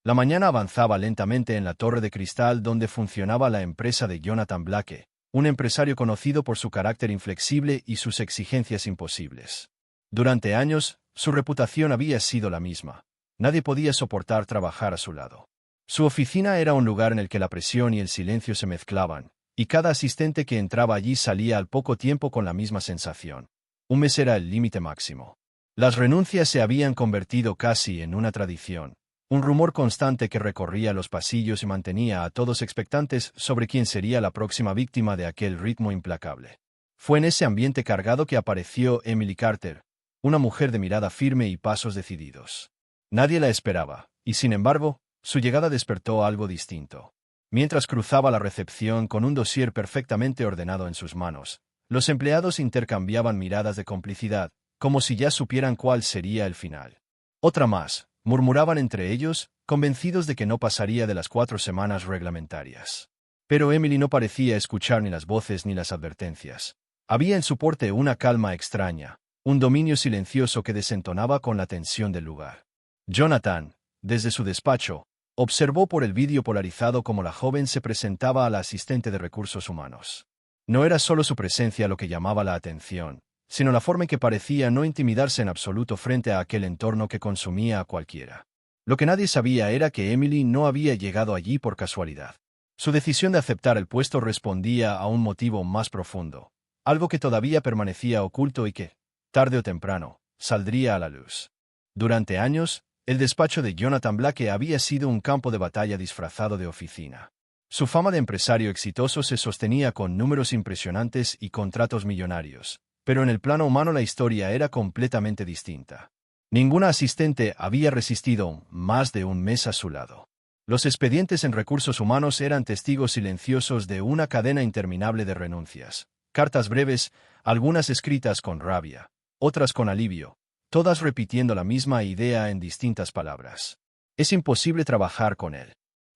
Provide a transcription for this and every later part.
La mañana avanzaba lentamente en la torre de cristal donde funcionaba la empresa de Jonathan Blake, un empresario conocido por su carácter inflexible y sus exigencias imposibles. Durante años, su reputación había sido la misma. Nadie podía soportar trabajar a su lado. Su oficina era un lugar en el que la presión y el silencio se mezclaban, y cada asistente que entraba allí salía al poco tiempo con la misma sensación. Un mes era el límite máximo. Las renuncias se habían convertido casi en una tradición, un rumor constante que recorría los pasillos y mantenía a todos expectantes sobre quién sería la próxima víctima de aquel ritmo implacable. Fue en ese ambiente cargado que apareció Emily Carter, una mujer de mirada firme y pasos decididos. Nadie la esperaba, y sin embargo, su llegada despertó algo distinto. Mientras cruzaba la recepción con un dossier perfectamente ordenado en sus manos, los empleados intercambiaban miradas de complicidad, como si ya supieran cuál sería el final. Otra más, murmuraban entre ellos, convencidos de que no pasaría de las 4 semanas reglamentarias. Pero Emily no parecía escuchar ni las voces ni las advertencias. Había en su porte una calma extraña, un dominio silencioso que desentonaba con la tensión del lugar. Jonathan, desde su despacho, observó por el vídeo polarizado cómo la joven se presentaba a la asistente de recursos humanos. No era solo su presencia lo que llamaba la atención, sino la forma en que parecía no intimidarse en absoluto frente a aquel entorno que consumía a cualquiera. Lo que nadie sabía era que Emily no había llegado allí por casualidad. Su decisión de aceptar el puesto respondía a un motivo más profundo, algo que todavía permanecía oculto y que, tarde o temprano, saldría a la luz. Durante años, el despacho de Jonathan Blake había sido un campo de batalla disfrazado de oficina. Su fama de empresario exitoso se sostenía con números impresionantes y contratos millonarios, pero en el plano humano la historia era completamente distinta. Ninguna asistente había resistido más de un mes a su lado. Los expedientes en recursos humanos eran testigos silenciosos de una cadena interminable de renuncias, cartas breves, algunas escritas con rabia, otras con alivio, todas repitiendo la misma idea en distintas palabras. Es imposible trabajar con él.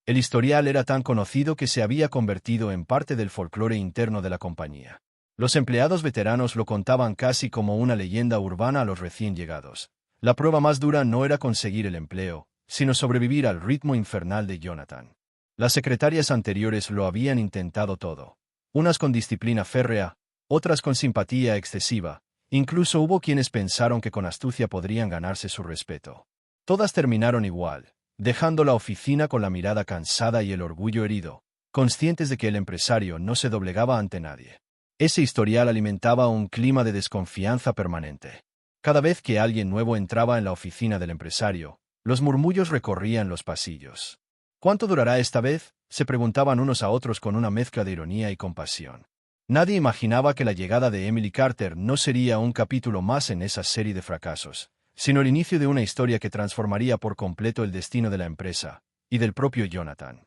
El historial era tan conocido que se había convertido en parte del folclore interno de la compañía. Los empleados veteranos lo contaban casi como una leyenda urbana a los recién llegados. La prueba más dura no era conseguir el empleo, sino sobrevivir al ritmo infernal de Jonathan. Las secretarias anteriores lo habían intentado todo. Unas con disciplina férrea, otras con simpatía excesiva. Incluso hubo quienes pensaron que con astucia podrían ganarse su respeto. Todas terminaron igual, dejando la oficina con la mirada cansada y el orgullo herido, conscientes de que el empresario no se doblegaba ante nadie. Ese historial alimentaba un clima de desconfianza permanente. Cada vez que alguien nuevo entraba en la oficina del empresario, los murmullos recorrían los pasillos. ¿Cuánto durará esta vez?, se preguntaban unos a otros con una mezcla de ironía y compasión. Nadie imaginaba que la llegada de Emily Carter no sería un capítulo más en esa serie de fracasos, sino el inicio de una historia que transformaría por completo el destino de la empresa y del propio Jonathan.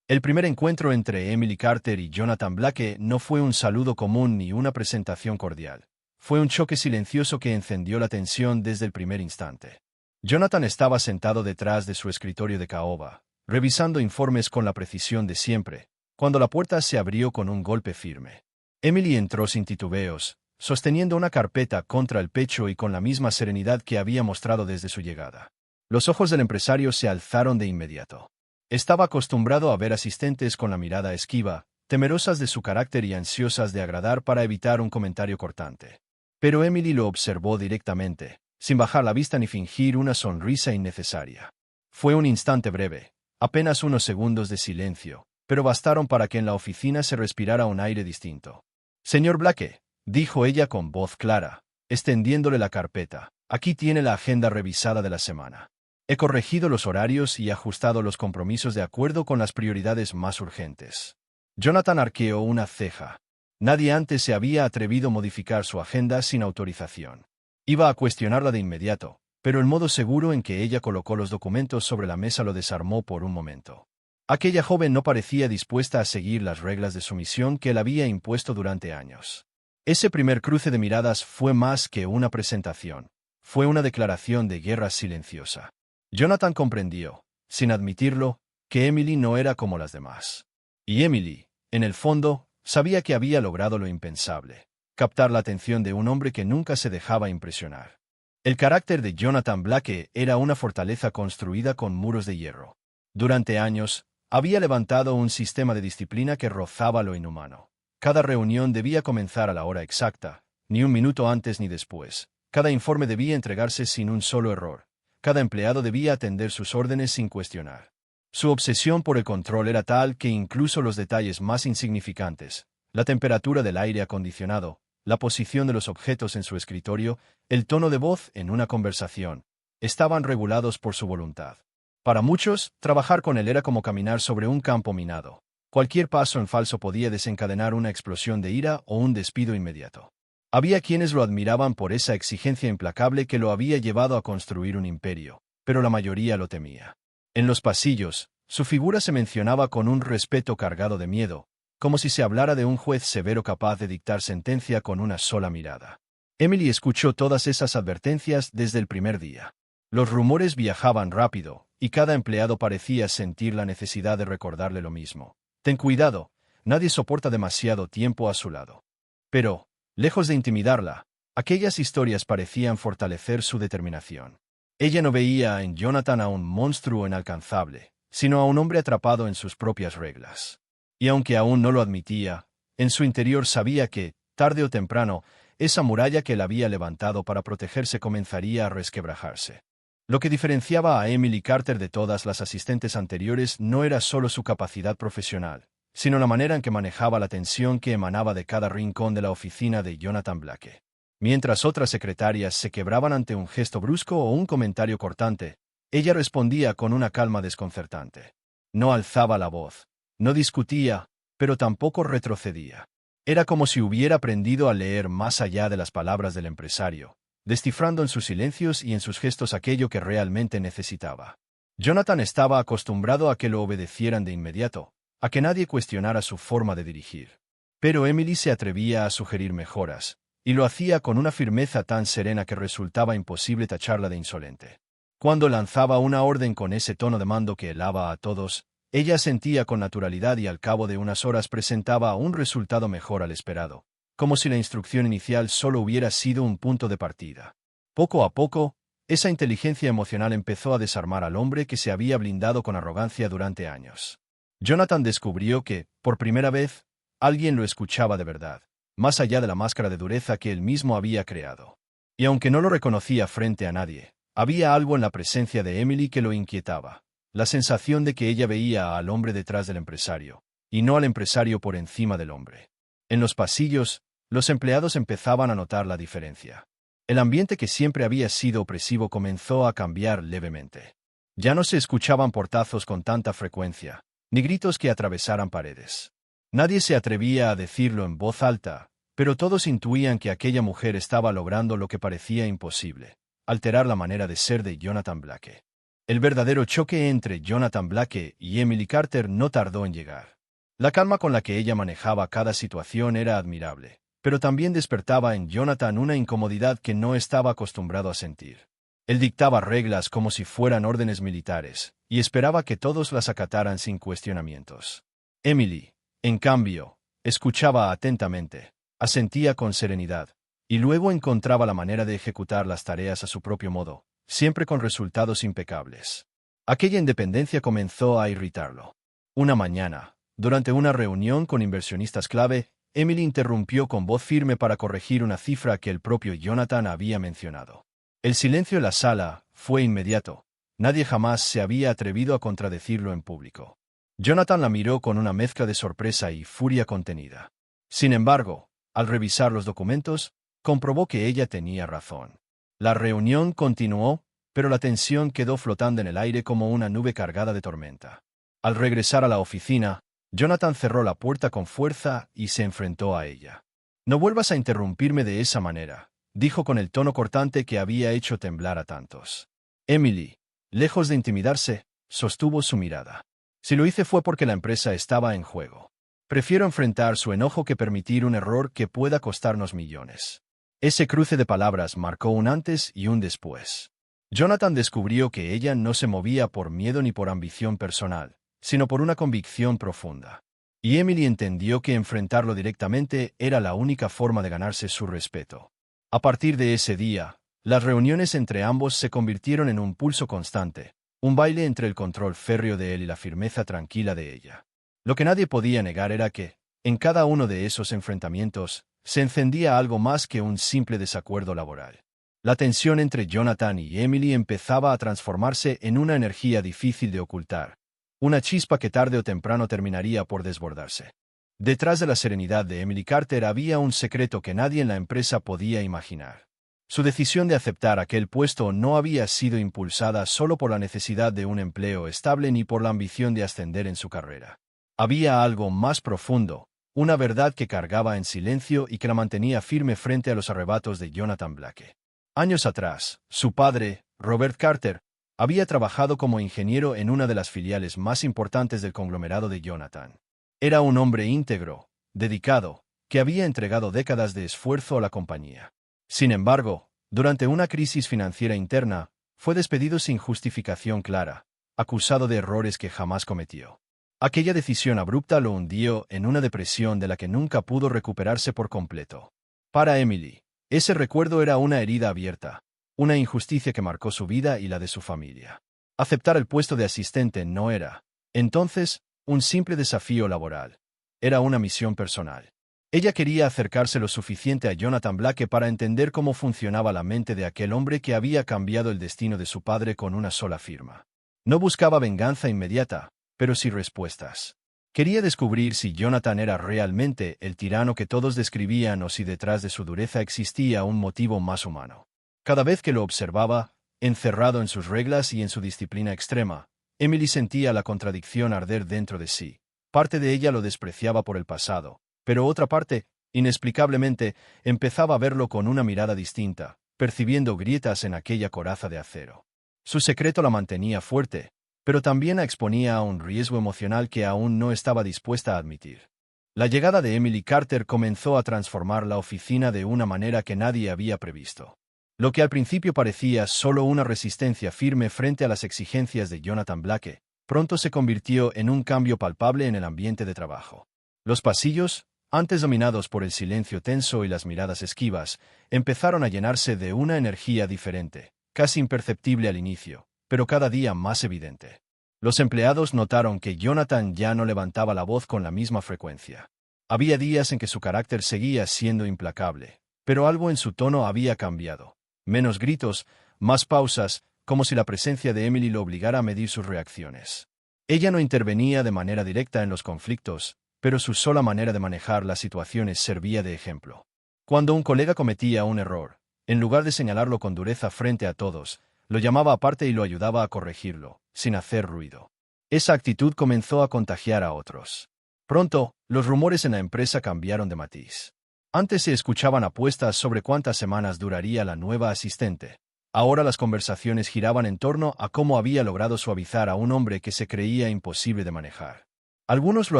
El primer encuentro entre Emily Carter y Jonathan Blake no fue un saludo común ni una presentación cordial. Fue un choque silencioso que encendió la tensión desde el primer instante. Jonathan estaba sentado detrás de su escritorio de caoba, revisando informes con la precisión de siempre, cuando la puerta se abrió con un golpe firme. Emily entró sin titubeos, sosteniendo una carpeta contra el pecho y con la misma serenidad que había mostrado desde su llegada. Los ojos del empresario se alzaron de inmediato. Estaba acostumbrado a ver asistentes con la mirada esquiva, temerosas de su carácter y ansiosas de agradar para evitar un comentario cortante. Pero Emily lo observó directamente, sin bajar la vista ni fingir una sonrisa innecesaria. Fue un instante breve, apenas unos segundos de silencio, pero bastaron para que en la oficina se respirara un aire distinto. «Señor Blake», dijo ella con voz clara, extendiéndole la carpeta, «aquí tiene la agenda revisada de la semana. He corregido los horarios y ajustado los compromisos de acuerdo con las prioridades más urgentes». Jonathan arqueó una ceja. Nadie antes se había atrevido a modificar su agenda sin autorización. Iba a cuestionarla de inmediato, pero el modo seguro en que ella colocó los documentos sobre la mesa lo desarmó por un momento. Aquella joven no parecía dispuesta a seguir las reglas de sumisión que él había impuesto durante años. Ese primer cruce de miradas fue más que una presentación. Fue una declaración de guerra silenciosa. Jonathan comprendió, sin admitirlo, que Emily no era como las demás. Y Emily, en el fondo, sabía que había logrado lo impensable: captar la atención de un hombre que nunca se dejaba impresionar. El carácter de Jonathan Blake era una fortaleza construida con muros de hierro. Durante años, había levantado un sistema de disciplina que rozaba lo inhumano. Cada reunión debía comenzar a la hora exacta, ni un minuto antes ni después. Cada informe debía entregarse sin un solo error. Cada empleado debía atender sus órdenes sin cuestionar. Su obsesión por el control era tal que incluso los detalles más insignificantes, la temperatura del aire acondicionado, la posición de los objetos en su escritorio, el tono de voz en una conversación, estaban regulados por su voluntad. Para muchos, trabajar con él era como caminar sobre un campo minado. Cualquier paso en falso podía desencadenar una explosión de ira o un despido inmediato. Había quienes lo admiraban por esa exigencia implacable que lo había llevado a construir un imperio, pero la mayoría lo temía. En los pasillos, su figura se mencionaba con un respeto cargado de miedo, como si se hablara de un juez severo capaz de dictar sentencia con una sola mirada. Emily escuchó todas esas advertencias desde el primer día. Los rumores viajaban rápido, y cada empleado parecía sentir la necesidad de recordarle lo mismo. Ten cuidado, nadie soporta demasiado tiempo a su lado. Pero, lejos de intimidarla, aquellas historias parecían fortalecer su determinación. Ella no veía en Jonathan a un monstruo inalcanzable, sino a un hombre atrapado en sus propias reglas. Y aunque aún no lo admitía, en su interior sabía que, tarde o temprano, esa muralla que él había levantado para protegerse comenzaría a resquebrajarse. Lo que diferenciaba a Emily Carter de todas las asistentes anteriores no era solo su capacidad profesional, sino la manera en que manejaba la tensión que emanaba de cada rincón de la oficina de Jonathan Blake. Mientras otras secretarias se quebraban ante un gesto brusco o un comentario cortante, ella respondía con una calma desconcertante. No alzaba la voz, no discutía, pero tampoco retrocedía. Era como si hubiera aprendido a leer más allá de las palabras del empresario, descifrando en sus silencios y en sus gestos aquello que realmente necesitaba. Jonathan estaba acostumbrado a que lo obedecieran de inmediato, a que nadie cuestionara su forma de dirigir. Pero Emily se atrevía a sugerir mejoras, y lo hacía con una firmeza tan serena que resultaba imposible tacharla de insolente. Cuando lanzaba una orden con ese tono de mando que helaba a todos, ella sentía con naturalidad y al cabo de unas horas presentaba un resultado mejor al esperado, como si la instrucción inicial solo hubiera sido un punto de partida. Poco a poco, esa inteligencia emocional empezó a desarmar al hombre que se había blindado con arrogancia durante años. Jonathan descubrió que, por primera vez, alguien lo escuchaba de verdad, más allá de la máscara de dureza que él mismo había creado. Y aunque no lo reconocía frente a nadie, había algo en la presencia de Emily que lo inquietaba, la sensación de que ella veía al hombre detrás del empresario, y no al empresario por encima del hombre. En los pasillos, los empleados empezaban a notar la diferencia. El ambiente que siempre había sido opresivo comenzó a cambiar levemente. Ya no se escuchaban portazos con tanta frecuencia, ni gritos que atravesaran paredes. Nadie se atrevía a decirlo en voz alta, pero todos intuían que aquella mujer estaba logrando lo que parecía imposible, alterar la manera de ser de Jonathan Blake. El verdadero choque entre Jonathan Blake y Emily Carter no tardó en llegar. La calma con la que ella manejaba cada situación era admirable, pero también despertaba en Jonathan una incomodidad que no estaba acostumbrado a sentir. Él dictaba reglas como si fueran órdenes militares, y esperaba que todos las acataran sin cuestionamientos. Emily, en cambio, escuchaba atentamente, asentía con serenidad, y luego encontraba la manera de ejecutar las tareas a su propio modo, siempre con resultados impecables. Aquella independencia comenzó a irritarlo. Una mañana, durante una reunión con inversionistas clave, Emily interrumpió con voz firme para corregir una cifra que el propio Jonathan había mencionado. El silencio en la sala fue inmediato. Nadie jamás se había atrevido a contradecirlo en público. Jonathan la miró con una mezcla de sorpresa y furia contenida. Sin embargo, al revisar los documentos, comprobó que ella tenía razón. La reunión continuó, pero la tensión quedó flotando en el aire como una nube cargada de tormenta. Al regresar a la oficina, Jonathan cerró la puerta con fuerza y se enfrentó a ella. «No vuelvas a interrumpirme de esa manera», dijo con el tono cortante que había hecho temblar a tantos. Emily, lejos de intimidarse, sostuvo su mirada. «Si lo hice fue porque la empresa estaba en juego. Prefiero enfrentar su enojo que permitir un error que pueda costarnos millones». Ese cruce de palabras marcó un antes y un después. Jonathan descubrió que ella no se movía por miedo ni por ambición personal, sino por una convicción profunda. Y Emily entendió que enfrentarlo directamente era la única forma de ganarse su respeto. A partir de ese día, las reuniones entre ambos se convirtieron en un pulso constante, Un baile entre el control férreo de él y la firmeza tranquila de ella. Lo que nadie podía negar era que, en cada uno de esos enfrentamientos, se encendía algo más que un simple desacuerdo laboral. La tensión entre Jonathan y Emily empezaba a transformarse en una energía difícil de ocultar, una chispa que tarde o temprano terminaría por desbordarse. Detrás de la serenidad de Emily Carter había un secreto que nadie en la empresa podía imaginar. Su decisión de aceptar aquel puesto no había sido impulsada solo por la necesidad de un empleo estable ni por la ambición de ascender en su carrera. Había algo más profundo, una verdad que cargaba en silencio y que la mantenía firme frente a los arrebatos de Jonathan Blake. Años atrás, su padre, Robert Carter, había trabajado como ingeniero en una de las filiales más importantes del conglomerado de Jonathan. Era un hombre íntegro, dedicado, que había entregado décadas de esfuerzo a la compañía. Sin embargo, durante una crisis financiera interna, fue despedido sin justificación clara, acusado de errores que jamás cometió. Aquella decisión abrupta lo hundió en una depresión de la que nunca pudo recuperarse por completo. Para Emily, ese recuerdo era una herida abierta, una injusticia que marcó su vida y la de su familia. Aceptar el puesto de asistente no era, entonces, un simple desafío laboral. Era una misión personal. Ella quería acercarse lo suficiente a Jonathan Blake para entender cómo funcionaba la mente de aquel hombre que había cambiado el destino de su padre con una sola firma. No buscaba venganza inmediata, pero sí respuestas. Quería descubrir si Jonathan era realmente el tirano que todos describían o si detrás de su dureza existía un motivo más humano. Cada vez que lo observaba, encerrado en sus reglas y en su disciplina extrema, Emily sentía la contradicción arder dentro de sí. Parte de ella lo despreciaba por el pasado, pero otra parte, inexplicablemente, empezaba a verlo con una mirada distinta, percibiendo grietas en aquella coraza de acero. Su secreto la mantenía fuerte, pero también la exponía a un riesgo emocional que aún no estaba dispuesta a admitir. La llegada de Emily Carter comenzó a transformar la oficina de una manera que nadie había previsto. Lo que al principio parecía solo una resistencia firme frente a las exigencias de Jonathan Blake, pronto se convirtió en un cambio palpable en el ambiente de trabajo. Los pasillos, antes dominados por el silencio tenso y las miradas esquivas, empezaron a llenarse de una energía diferente, casi imperceptible al inicio, pero cada día más evidente. Los empleados notaron que Jonathan ya no levantaba la voz con la misma frecuencia. Había días en que su carácter seguía siendo implacable, pero algo en su tono había cambiado. Menos gritos, más pausas, como si la presencia de Emily lo obligara a medir sus reacciones. Ella no intervenía de manera directa en los conflictos, pero su sola manera de manejar las situaciones servía de ejemplo. Cuando un colega cometía un error, en lugar de señalarlo con dureza frente a todos, lo llamaba aparte y lo ayudaba a corregirlo, sin hacer ruido. Esa actitud comenzó a contagiar a otros. Pronto, los rumores en la empresa cambiaron de matiz. Antes se escuchaban apuestas sobre cuántas semanas duraría la nueva asistente. Ahora las conversaciones giraban en torno a cómo había logrado suavizar a un hombre que se creía imposible de manejar. Algunos lo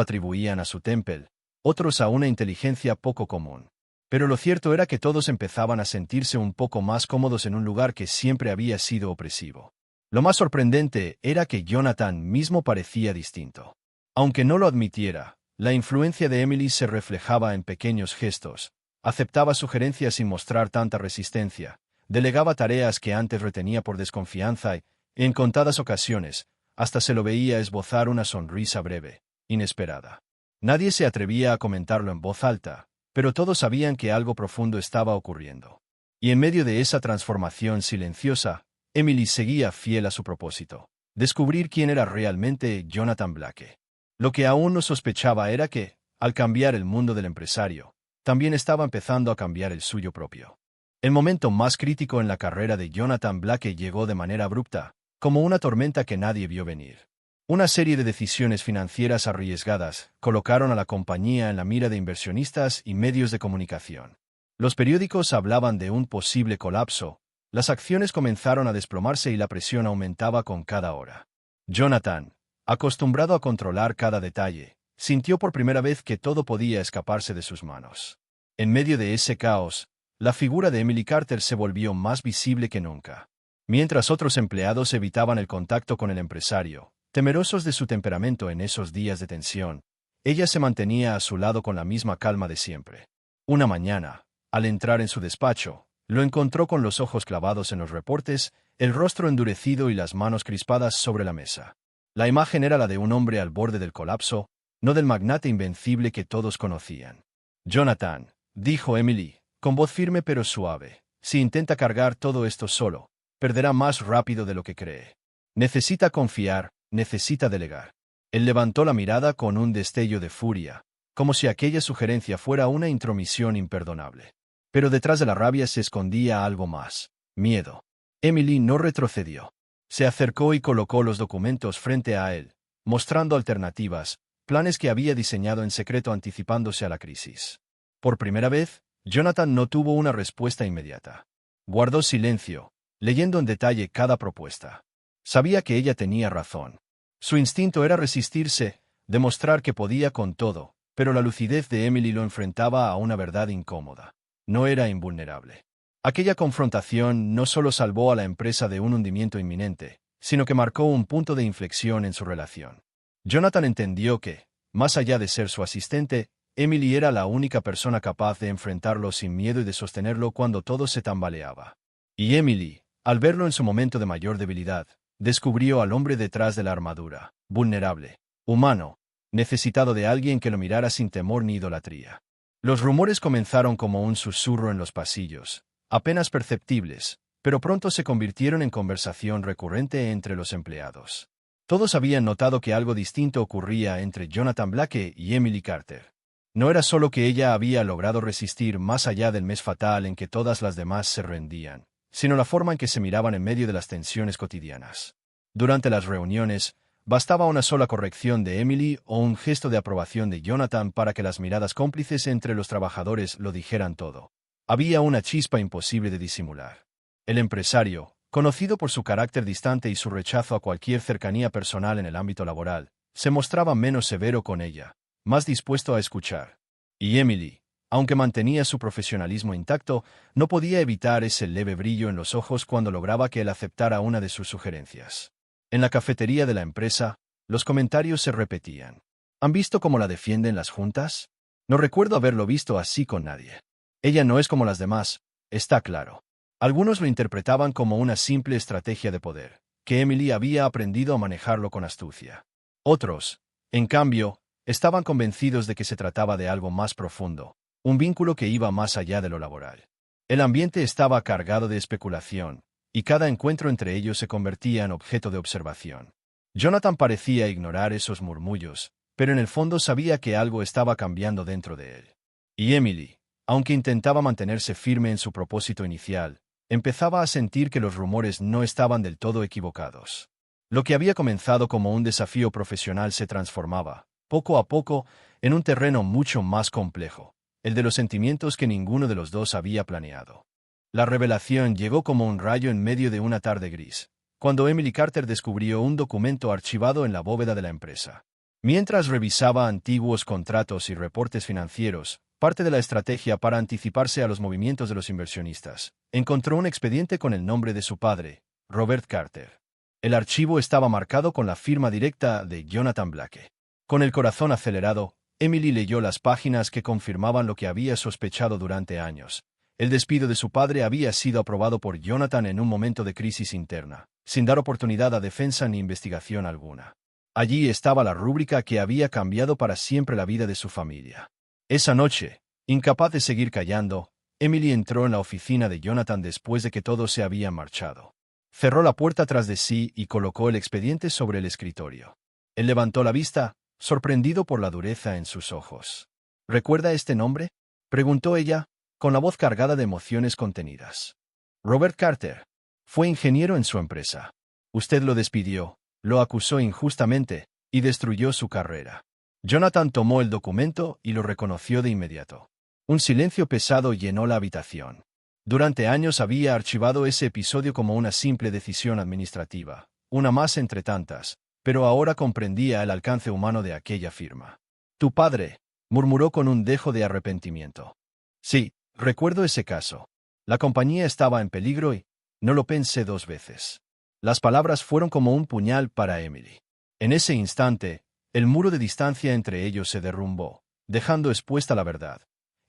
atribuían a su temple, otros a una inteligencia poco común. Pero lo cierto era que todos empezaban a sentirse un poco más cómodos en un lugar que siempre había sido opresivo. Lo más sorprendente era que Jonathan mismo parecía distinto. Aunque no lo admitiera, la influencia de Emily se reflejaba en pequeños gestos, aceptaba sugerencias sin mostrar tanta resistencia, delegaba tareas que antes retenía por desconfianza y, en contadas ocasiones, hasta se lo veía esbozar una sonrisa breve, inesperada. Nadie se atrevía a comentarlo en voz alta, pero todos sabían que algo profundo estaba ocurriendo. Y en medio de esa transformación silenciosa, Emily seguía fiel a su propósito: descubrir quién era realmente Jonathan Blake. Lo que aún no sospechaba era que, al cambiar el mundo del empresario, también estaba empezando a cambiar el suyo propio. El momento más crítico en la carrera de Jonathan Blake llegó de manera abrupta, como una tormenta que nadie vio venir. Una serie de decisiones financieras arriesgadas colocaron a la compañía en la mira de inversionistas y medios de comunicación. Los periódicos hablaban de un posible colapso, las acciones comenzaron a desplomarse y la presión aumentaba con cada hora. Jonathan, acostumbrado a controlar cada detalle, sintió por primera vez que todo podía escaparse de sus manos. En medio de ese caos, la figura de Emily Carter se volvió más visible que nunca. Mientras otros empleados evitaban el contacto con el empresario, temerosos de su temperamento en esos días de tensión, ella se mantenía a su lado con la misma calma de siempre. Una mañana, al entrar en su despacho, Lo encontró con los ojos clavados en los reportes, el rostro endurecido y las manos crispadas sobre la mesa. La imagen era la de un hombre al borde del colapso, no del magnate invencible que todos conocían. «Jonathan», dijo Emily, con voz firme pero suave, «si intenta cargar todo esto solo, perderá más rápido de lo que cree. Necesita confiar, necesita delegar». Él levantó la mirada con un destello de furia, como si aquella sugerencia fuera una intromisión imperdonable. Pero detrás de la rabia se escondía algo más: miedo. Emily no retrocedió. Se acercó y colocó los documentos frente a él, mostrando alternativas, planes que había diseñado en secreto anticipándose a la crisis. Por primera vez, Jonathan no tuvo una respuesta inmediata. Guardó silencio, leyendo en detalle cada propuesta. Sabía que ella tenía razón. Su instinto era resistirse, demostrar que podía con todo, pero la lucidez de Emily lo enfrentaba a una verdad incómoda. No era invulnerable. Aquella confrontación no solo salvó a la empresa de un hundimiento inminente, sino que marcó un punto de inflexión en su relación. Jonathan entendió que, más allá de ser su asistente, Emily era la única persona capaz de enfrentarlo sin miedo y de sostenerlo cuando todo se tambaleaba. Y Emily, al verlo en su momento de mayor debilidad, descubrió al hombre detrás de la armadura, vulnerable, humano, necesitado de alguien que lo mirara sin temor ni idolatría. Los rumores comenzaron como un susurro en los pasillos, apenas perceptibles, pero pronto se convirtieron en conversación recurrente entre los empleados. Todos habían notado que algo distinto ocurría entre Jonathan Blake y Emily Carter. No era solo que ella había logrado resistir más allá del mes fatal en que todas las demás se rendían, sino la forma en que se miraban en medio de las tensiones cotidianas. Durante las reuniones, bastaba una sola corrección de Emily o un gesto de aprobación de Jonathan para que las miradas cómplices entre los trabajadores lo dijeran todo. Había una chispa imposible de disimular. El empresario, conocido por su carácter distante y su rechazo a cualquier cercanía personal en el ámbito laboral, se mostraba menos severo con ella, más dispuesto a escuchar. Y Emily, aunque mantenía su profesionalismo intacto, no podía evitar ese leve brillo en los ojos cuando lograba que él aceptara una de sus sugerencias. En la cafetería de la empresa, los comentarios se repetían. ¿Han visto cómo la defienden las juntas? No recuerdo haberlo visto así con nadie. Ella no es como las demás, está claro. Algunos lo interpretaban como una simple estrategia de poder, que Emily había aprendido a manejarlo con astucia. Otros, en cambio, estaban convencidos de que se trataba de algo más profundo, un vínculo que iba más allá de lo laboral. El ambiente estaba cargado de especulación, y cada encuentro entre ellos se convertía en objeto de observación. Jonathan parecía ignorar esos murmullos, pero en el fondo sabía que algo estaba cambiando dentro de él. Y Emily, aunque intentaba mantenerse firme en su propósito inicial, empezaba a sentir que los rumores no estaban del todo equivocados. Lo que había comenzado como un desafío profesional se transformaba, poco a poco, en un terreno mucho más complejo, el de los sentimientos que ninguno de los dos había planeado. La revelación llegó como un rayo en medio de una tarde gris, cuando Emily Carter descubrió un documento archivado en la bóveda de la empresa. Mientras revisaba antiguos contratos y reportes financieros, parte de la estrategia para anticiparse a los movimientos de los inversionistas, encontró un expediente con el nombre de su padre, Robert Carter. El archivo estaba marcado con la firma directa de Jonathan Blake. Con el corazón acelerado, Emily leyó las páginas que confirmaban lo que había sospechado durante años. El despido de su padre había sido aprobado por Jonathan en un momento de crisis interna, sin dar oportunidad a defensa ni investigación alguna. Allí estaba la rúbrica que había cambiado para siempre la vida de su familia. Esa noche, incapaz de seguir callando, Emily entró en la oficina de Jonathan después de que todos se habían marchado. Cerró la puerta tras de sí y colocó el expediente sobre el escritorio. Él levantó la vista, sorprendido por la dureza en sus ojos. ¿Recuerda este nombre?, preguntó ella, con la voz cargada de emociones contenidas. Robert Carter. Fue ingeniero en su empresa. Usted lo despidió, lo acusó injustamente, y destruyó su carrera. Jonathan tomó el documento y lo reconoció de inmediato. Un silencio pesado llenó la habitación. Durante años había archivado ese episodio como una simple decisión administrativa, una más entre tantas, pero ahora comprendía el alcance humano de aquella firma. «Tu padre», murmuró con un dejo de arrepentimiento. «Sí, recuerdo ese caso. La compañía estaba en peligro y no lo pensé dos veces». Las palabras fueron como un puñal para Emily. En ese instante, el muro de distancia entre ellos se derrumbó, dejando expuesta la verdad.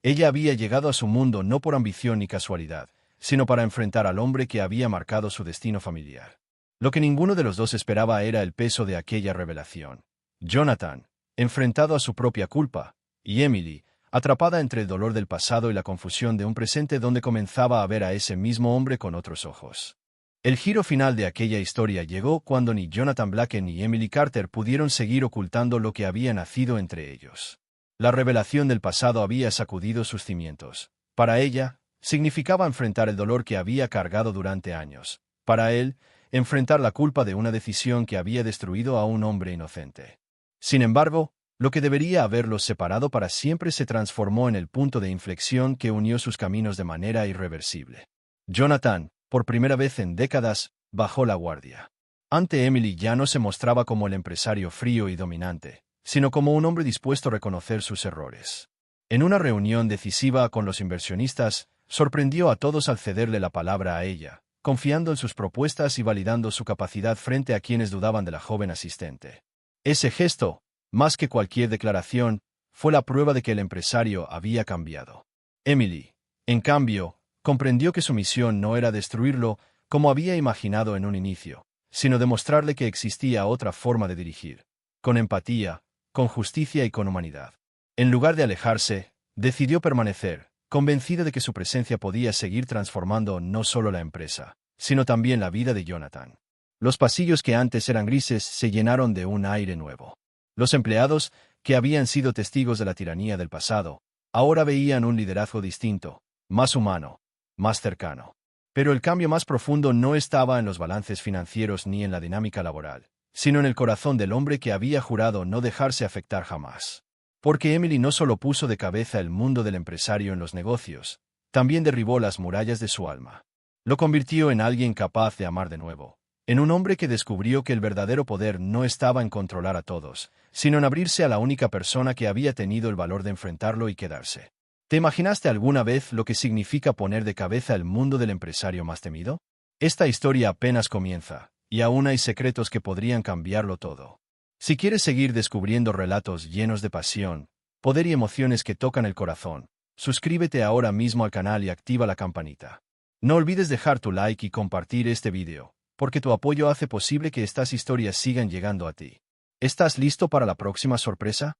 Ella había llegado a su mundo no por ambición ni casualidad, sino para enfrentar al hombre que había marcado su destino familiar. Lo que ninguno de los dos esperaba era el peso de aquella revelación. Jonathan, enfrentado a su propia culpa, y Emily, atrapada entre el dolor del pasado y la confusión de un presente donde comenzaba a ver a ese mismo hombre con otros ojos. El giro final de aquella historia llegó cuando ni Jonathan Blake ni Emily Carter pudieron seguir ocultando lo que había nacido entre ellos. La revelación del pasado había sacudido sus cimientos. Para ella, significaba enfrentar el dolor que había cargado durante años. Para él, enfrentar la culpa de una decisión que había destruido a un hombre inocente. Sin embargo, lo que debería haberlos separado para siempre se transformó en el punto de inflexión que unió sus caminos de manera irreversible. Jonathan, por primera vez en décadas, bajó la guardia. Ante Emily ya no se mostraba como el empresario frío y dominante, sino como un hombre dispuesto a reconocer sus errores. En una reunión decisiva con los inversionistas, sorprendió a todos al cederle la palabra a ella, confiando en sus propuestas y validando su capacidad frente a quienes dudaban de la joven asistente. Ese gesto, más que cualquier declaración, fue la prueba de que el empresario había cambiado. Emily, en cambio, comprendió que su misión no era destruirlo, como había imaginado en un inicio, sino demostrarle que existía otra forma de dirigir, con empatía, con justicia y con humanidad. En lugar de alejarse, decidió permanecer, convencida de que su presencia podía seguir transformando no solo la empresa, sino también la vida de Jonathan. Los pasillos que antes eran grises se llenaron de un aire nuevo. Los empleados, que habían sido testigos de la tiranía del pasado, ahora veían un liderazgo distinto, más humano, más cercano. Pero el cambio más profundo no estaba en los balances financieros ni en la dinámica laboral, sino en el corazón del hombre que había jurado no dejarse afectar jamás. Porque Emily no solo puso de cabeza el mundo del empresario en los negocios, también derribó las murallas de su alma. Lo convirtió en alguien capaz de amar de nuevo, en un hombre que descubrió que el verdadero poder no estaba en controlar a todos, sino en abrirse a la única persona que había tenido el valor de enfrentarlo y quedarse. ¿Te imaginaste alguna vez lo que significa poner de cabeza el mundo del empresario más temido? Esta historia apenas comienza, y aún hay secretos que podrían cambiarlo todo. Si quieres seguir descubriendo relatos llenos de pasión, poder y emociones que tocan el corazón, suscríbete ahora mismo al canal y activa la campanita. No olvides dejar tu like y compartir este video, porque tu apoyo hace posible que estas historias sigan llegando a ti. ¿Estás listo para la próxima sorpresa?